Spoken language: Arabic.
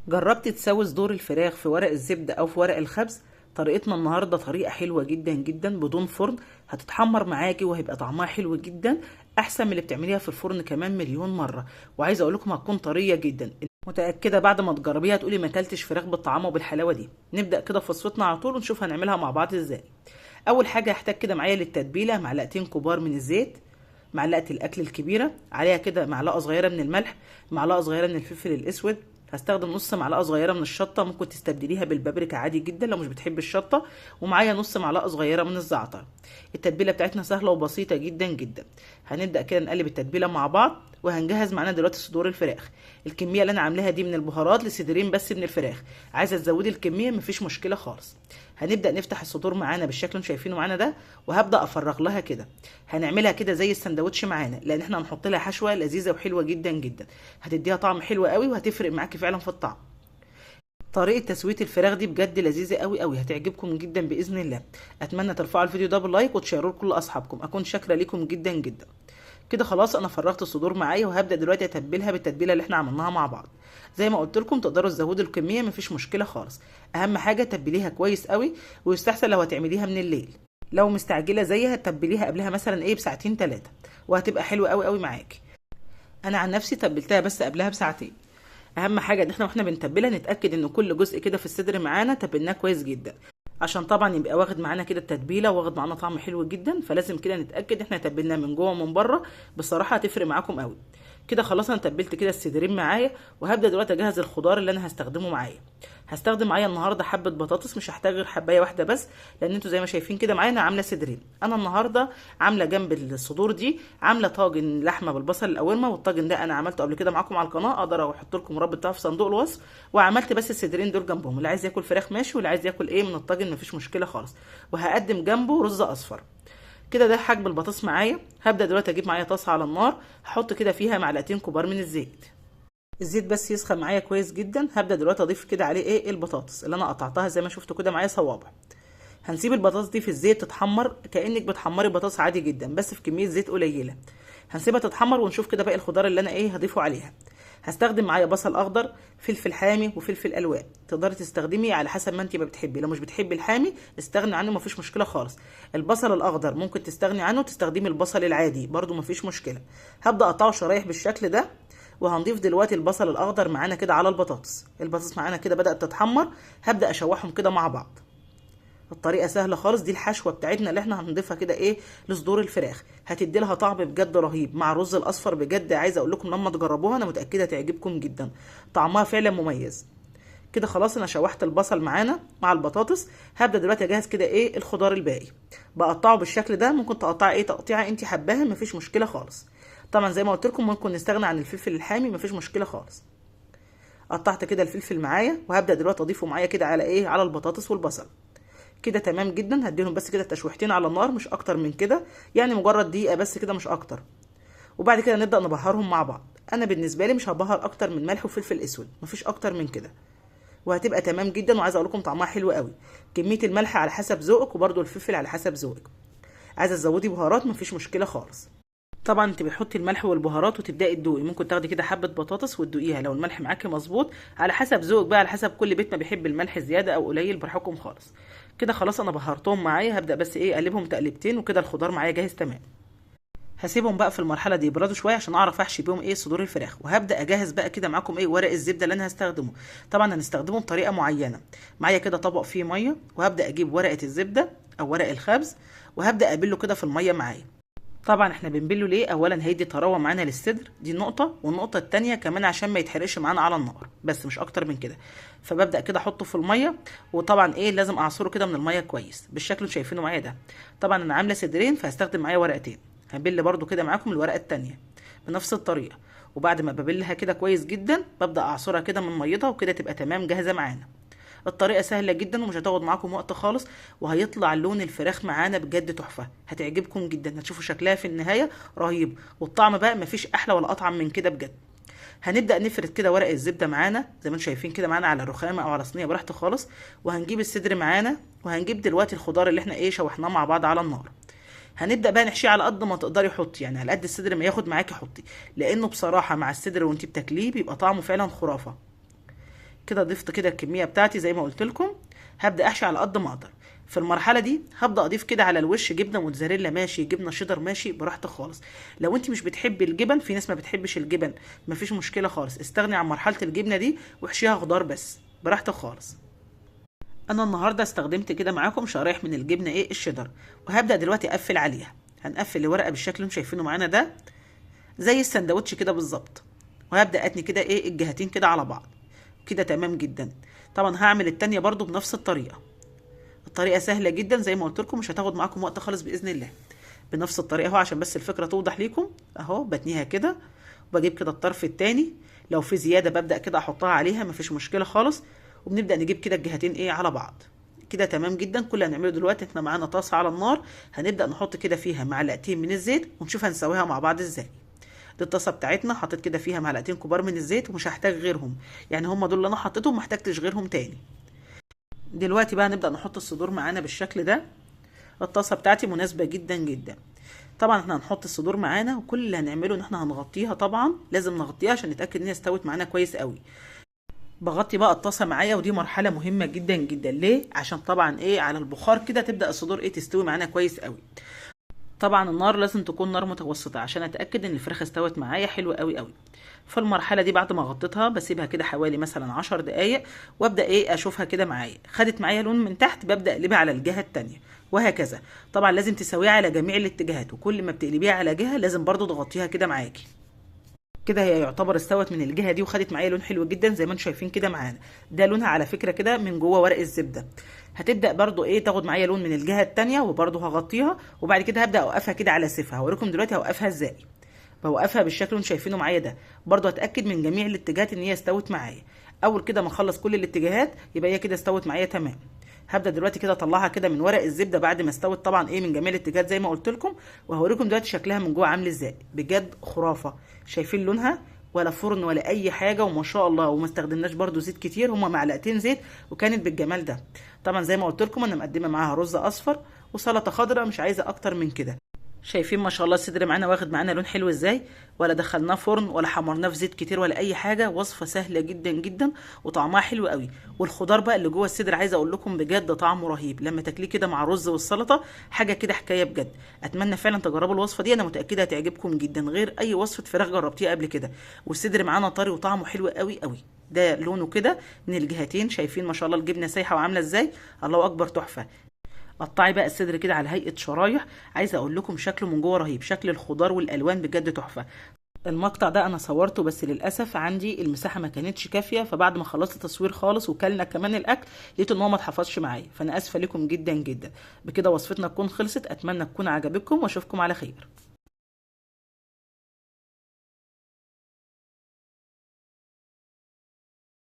جربت تسوي صدور الفراخ في ورق الزبدة او في ورق الخبز؟ طريقتنا النهاردة طريقة حلوة جدا جدا بدون فرن، هتتحمر معاكي وهيبقى طعمها حلو جدا، احسن من اللي بتعمليها في الفرن كمان مليون مرة. وعايزة اقول لكم هتكون طرية جدا، متأكدة بعد ما تجربيها تقولي ما اكلتش فراخ بالطعام وبالحلاوة دي. نبدأ كده في وصفتنا على طول ونشوف هنعملها مع بعض ازاي. اول حاجة هحتاج كده معايا للتتبيلة معلقتين كبار من الزيت، معلقة الاكل الكبيرة عليها كده معلقة صغيرة من الملح، معلقة صغيرة من الفلفل الاسود، هستخدم نص معلقه صغيره من الشطه، ممكن تستبدليها بالبابريكا عادي جدا لو مش بتحبي الشطه، ومعايا نص معلقه صغيره من الزعتر. التتبيله بتاعتنا سهله وبسيطه جدا جدا. هنبدا كده نقلب التتبيله مع بعض، وهنجهز معانا دلوقتي صدور الفراخ. الكميه اللي انا عاملاها دي من البهارات لصدرين بس من الفراخ، عايزه تزودي الكميه مفيش مشكله خالص. هنبدا نفتح الصدور معانا بالشكل اللي شايفينه معانا ده، وهبدا افرغ لها كده. هنعملها كده زي السندوتش معانا، لان احنا هنحط لها حشوه لذيذه وحلوه جدا جدا، هتديها طعم حلو قوي وهتفرق معاكي فعلا في الطعم. طريقه تسويه الفراخ دي بجد لذيذه قوي قوي، هتعجبكم جدا باذن الله. اتمنى ترفعوا الفيديو ده باللايك وتشيروه لكل اصحابكم، اكون شاكره ليكم جدا جدا. كده خلاص انا فرغت الصدور معايا، وهبدا دلوقتي اتبلها بالتتبيله اللي احنا عملناها مع بعض. زي ما قلت لكم تقدروا تزودوا الكميه مفيش مشكله خالص، اهم حاجه تتبليها كويس قوي، ويستحسن لو هتعمليها من الليل. لو مستعجله زيها تتبليها قبلها مثلا بساعتين 3، وهتبقى حلوه قوي قوي معاكي. انا عن نفسي تبلتها بس قبلها بساعتين. اهم حاجه ان احنا واحنا بنتبلها نتاكد ان كل جزء كده في الصدر معانا تبلناه كويس جدا، عشان طبعا يبقى واخد معانا كده التتبيله واخد معانا طعم حلو جدا، فلازم كده نتاكد احنا تبلناه من جوه ومن بره. بصراحه هتفرق معاكم قوي. كده خلاص انا تبلت كده الصدرين معايا، وهبدا دلوقتي اجهز الخضار اللي انا هستخدمه معايا. هستخدم معايا النهارده حبه بطاطس، مش هحتاج غير حبايه واحده بس، لان انتوا زي ما شايفين كده معايا انا عامله صدرين. انا النهارده عامله جنب الصدور دي عامله طاجن لحمه بالبصل القوارمه، والطاجن ده انا عملته قبل كده معاكم على القناه، اقدر احط لكم المربط بتاعه في صندوق الوصف. وعملت بس الصدرين دول جنبهم، اللي عايز ياكل فراخ ماشي، واللي عايز ياكل من الطاجن مفيش مشكله خالص. وهقدم جنبه رز اصفر. كده ده حجم البطاطس معايا. هبدا دلوقتي اجيب معايا طاسه على النار، هحط كده فيها معلقتين كبار من الزيت. الزيت بس يسخن معايا كويس جدا، هبدا دلوقتي اضيف كده عليه البطاطس اللي انا قطعتها زي ما شفتوا كده معايا صوابع. هنسيب البطاطس دي في الزيت تتحمر كانك بتحمري بطاطس عادي جدا، بس في كميه زيت قليله. هنسيبها تتحمر ونشوف كده باقي الخضار اللي انا هضيفه عليها. هستخدم معايا بصل اخضر، فلفل حامي، وفلفل الوان. تقدري تستخدمي على حسب ما انت ما بتحبي، لو مش بتحبي الحامي استغني عنه مفيش مشكله خالص. البصل الاخضر ممكن تستغني عنه، تستخدمي البصل العادي برضو مفيش مشكله. هبدا اقطعه شرايح بالشكل ده. وهنضيف دلوقتي البصل الاخضر معانا كده على البطاطس. البطاطس معانا كده بدات تتحمر، هبدا اشوحهم كده مع بعض. الطريقه سهله خالص، دي الحشوه بتاعتنا اللي احنا هنضيفها كده لصدور الفراخ، هتدي لها طعم بجد رهيب مع الرز الاصفر. بجد عايزه اقول لكم لما تجربوها انا متاكده تعجبكم جدا، طعمها فعلا مميز. كده خلاص انا شوحت البصل معانا مع البطاطس. هبدا دلوقتي اجهز كده الخضار الباقي، بقطعه بالشكل ده. ممكن تقطعي تقطيعه انت حباها مفيش مشكله خالص. طبعا زي ما قلت لكم ممكن نستغنى عن الفلفل الحامي مفيش مشكله خالص. قطعت كده الفلفل معايا، وهبدا دلوقتي اضيفه معايا كده على على البطاطس والبصل. كده تمام جدا. هديهم بس كده تشويحتين على النار مش اكتر من كده، يعني مجرد دقيقه بس كده مش اكتر. وبعد كده نبدا نبهرهم مع بعض. انا بالنسبه لي مش هبهر اكتر من ملح وفلفل اسود، مفيش اكتر من كده، وهتبقى تمام جدا. وعايزه اقول لكم طعمها حلو قوي. كميه الملح على حسب ذوقك، وبرده الفلفل على حسب ذوقك. عايزه تزودي بهارات مفيش مشكله خالص. طبعا انت بتحطي الملح والبهارات وتبداي تدوقي، ممكن تاخدي كده حبه بطاطس وتدوقيها لو الملح معاكي مظبوط، على حسب ذوقك بقى، على حسب كل بيت ما بيحب الملح زياده او قليل براحتكم خالص. كده خلاص انا بهرتهم معايا، هبدا بس اقلبهم تقلبتين، وكده الخضار معايا جاهز تمام. هسيبهم بقى في المرحله دي يبردوا شويه عشان اعرف احشي بيهم صدور الفراخ. وهبدا اجهز بقى كده معاكم ورق الزبده اللي انا هستخدمه. طبعا هنستخدمه بطريقه معينه. معايا كده طبق فيه ميه، وهبدا اجيب ورقه الزبده او ورق الخبز، وهبدا ابله كده في الميه معايا. طبعا احنا بنبله ليه؟ اولا هيدي طراوه معانا للصدر، دي نقطه، والنقطه التانية كمان عشان ما يتحرقش معانا على النار، بس مش اكتر من كده. فببدا كده احطه في الميه، وطبعا لازم اعصره كده من الميه كويس بالشكل اللي شايفينه معايا ده. طبعا انا عامله صدرين فهستخدم معايا ورقتين، هبل برده كده معاكم الورقه التانية بنفس الطريقه. وبعد ما ببلها كده كويس جدا ببدا اعصرها كده من ميتها، وكده تبقى تمام جاهزه معانا. الطريقه سهله جدا ومش هتاخد معاكم وقت خالص، وهيطلع لون الفراخ معانا بجد تحفه، هتعجبكم جدا. هتشوفوا شكلها في النهايه رهيب، والطعم بقى مفيش احلى ولا اطعم من كده بجد. هنبدا نفرد كده ورق الزبده معانا زي ما انتم شايفين كده معانا على رخامه او على صينيه براحتك خالص. وهنجيب الصدر معانا، وهنجيب دلوقتي الخضار اللي احنا شوحناه مع بعض على النار. هنبدا بقى نحشيه على قد ما تقدري حطي، يعني على قد الصدر ما ياخد معاكي حطي، لانه بصراحه مع الصدر وانت بتاكليه بيبقى طعمه فعلا خرافه. كده ضفت كده الكميه بتاعتي زي ما قلت لكم. هبدا احشي على قد ما اقدر. في المرحله دي هبدا اضيف كده على الوش جبنه موتزاريلا ماشي، جبنه شيدر ماشي، براحتك خالص. لو انت مش بتحبي الجبن، في ناس ما بتحبش الجبن، مفيش مشكله خالص، استغني عن مرحله الجبنه دي واحشيها خضار بس، براحتك خالص. انا النهارده استخدمت كده معاكم شرايح من الجبنه الشيدر، وهبدا دلوقتي اقفل عليها. هنقفل الورقه بالشكل اللي انتم شايفينه معانا ده، زي السندوتش كده بالظبط. وهبدا اتني كده الجهتين كده على بعض كده، تمام جدا. طبعا هعمل التانية برضو بنفس الطريقه. الطريقه سهله جدا زي ما قلت لكم، مش هتاخد معاكم وقت خالص باذن الله. بنفس الطريقه اهو، عشان بس الفكره توضح ليكم. اهو بتنيها كده، وبجيب كده الطرف التاني، لو في زياده ببدا كده احطها عليها، مفيش مشكله خالص. وبنبدا نجيب كده الجهتين على بعض كده، تمام جدا. كل اللي هنعمله دلوقتي، احنا معانا طاسه على النار، هنبدا نحط كده فيها معلقتين من الزيت، ونشوف هنسويها مع بعض ازاي. دي الطاسه بتاعتنا، حطيت كده فيها معلقتين كبار من الزيت، ومش هحتاج غيرهم، يعني هم دول اللي انا حطيتهم، ما احتاجتش غيرهم تاني. دلوقتي بقى نبدا نحط الصدور معانا بالشكل ده. الطاسه بتاعتي مناسبه جدا جدا. طبعا احنا هنحط الصدور معانا، وكل اللي هنعمله ان احنا هنغطيها. طبعا لازم نغطيها عشان نتاكد ان هي استوت معانا كويس قوي. بغطي بقى الطاسه معايا، ودي مرحله مهمه جدا جدا. ليه؟ عشان طبعا على البخار كده تبدا الصدور تستوي معانا كويس قوي. طبعا النار لازم تكون نار متوسطه عشان اتاكد ان الفراخ استوت معايا حلوه قوي قوي. في المرحله دي بعد ما غطيتها بسيبها كده حوالي مثلا 10 دقايق، وابدا اشوفها كده معايا، خدت معايا لون من تحت، ببدا اقلبها على الجهه التانية، وهكذا. طبعا لازم تسويها على جميع الاتجاهات، وكل ما بتقلبيها على جهه لازم برضو تغطيها كده معاكي. كده هي يعتبر استوت من الجهه دي، وخدت معايا لون حلو جدا زي ما انتم شايفين كده معانا. ده لونها على فكره كده من جوه ورق الزبده. هتبدا برضو تاخد معايا لون من الجهه التانية، وبرضو هغطيها، وبعد كده هبدا اوقفها كده على سيفها. هوريكم دلوقتي هوقفها ازاي. بوقفها بالشكل اللي انتم شايفينه معايا ده. برضو هتاكد من جميع الاتجاهات ان هي استوت معايا. اول كده ما اخلص كل الاتجاهات يبقى هي كده استوت معايا تمام. هبدا دلوقتي كده اطلعها كده من ورق الزبده بعد ما استوت طبعا من جميع الاتجاهات زي ما قلت لكم. وهوريكم دلوقتي شكلها من جوه عامل ازاي، بجد خرافه. شايفين لونها؟ ولا فرن ولا اي حاجه، وما شاء الله. وما استخدمناش برده زيت كتير، هما معلقتين زيت، وكانت بالجمال ده. طبعا زي ما قلت لكم انا مقدمه معاها رز اصفر وسلطه خضراء، مش عايزه اكتر من كده. شايفين ما شاء الله الصدر معانا واخد معانا لون حلو ازاي، ولا دخلناه فرن ولا حمرناه في زيت كتير ولا اي حاجه. وصفه سهله جدا جدا وطعمها حلو قوي. والخضار بقى اللي جوه الصدر عايزه اقول لكم بجد طعمه رهيب، لما تاكليه كده مع الرز والسلطه حاجه كده حكايه بجد. اتمنى فعلا تجربوا الوصفه دي، انا متاكده هتعجبكم جدا، غير اي وصفه فراخ جربتيها قبل كده. والصدر معانا طري وطعمه حلو قوي قوي. ده لونه كده من الجهتين، شايفين ما شاء الله الجبنه سايحه وعامله ازاي، الله اكبر تحفه. قطعي بقى الصدر كده على هيئه شرايح. عايزه اقول لكم شكله من جوه رهيب، شكل الخضار والالوان بجد تحفه. المقطع ده انا صورته، بس للاسف عندي المساحه ما كانتش كافيه، فبعد ما خلصت تصوير خالص وكلنا كمان الاكل لقيت ان هو ما اتحفظش معايا، فانا اسفه لكم جدا جدا. بكده وصفتنا تكون خلصت. اتمنى تكون عجبتكم، واشوفكم على خير.